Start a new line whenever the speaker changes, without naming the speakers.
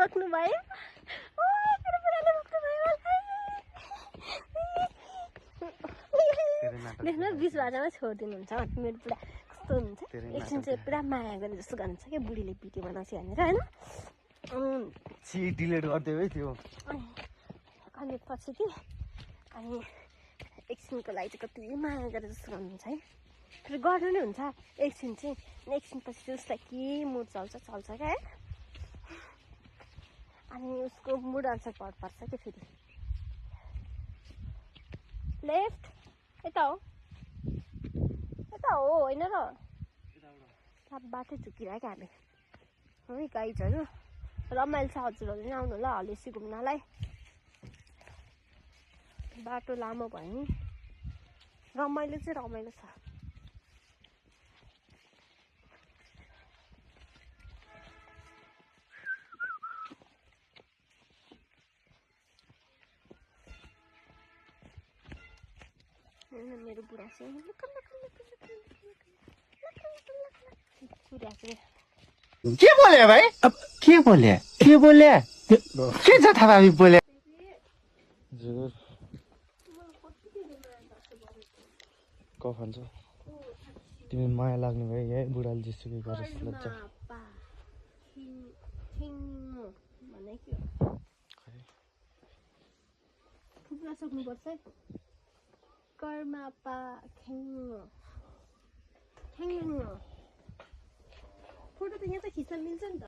रोक्नु भयो देख्नु 20 बाजामा छोडिदिनुहुन्छ मेरो पुरा कस्तो हुन्छ एकछिन चाहिँ पुरा माया गरे जस्तो गर्नुहुन्छ क्या बुढीले पिटे बनाउँछ भनेर होइन
डिलिट गरिदियो है त्यो
अनि पछि कि अनि एकछिनको लागि चाहिँ कति माया गरे जस्तो गर्नुहुन्छ है फेरि गर्नु नै हुन्छ एकछिन चाहिँ एकछिन पछि चाहिँ उसलाई के मुड चल्छ क्या है अनि उसको मुड अनुसार पर्छ क्या फेरि लेफ्ट यता हो होइन र बाटै चुकिरहेको हामी है गाइजहरू रमाइलो छ हजुरहरू नि आउनु ल हलेसी घुम्नलाई बाटो लामो भयो नि रमाइलो चाहिँ रमाइलो छ मेरो बुढा चाहिँ
के बोले भाइ अब के बोले के जथा भावी बोले हजुर क भन्छ तिमी माया लाग्ने भयो है बुढाले जेसुकै गरेछ लज्ज
थुप्रा सक्नुपर्छ कर्मा पा फोटो त यहाँ त खिच्न मिल्छ नि त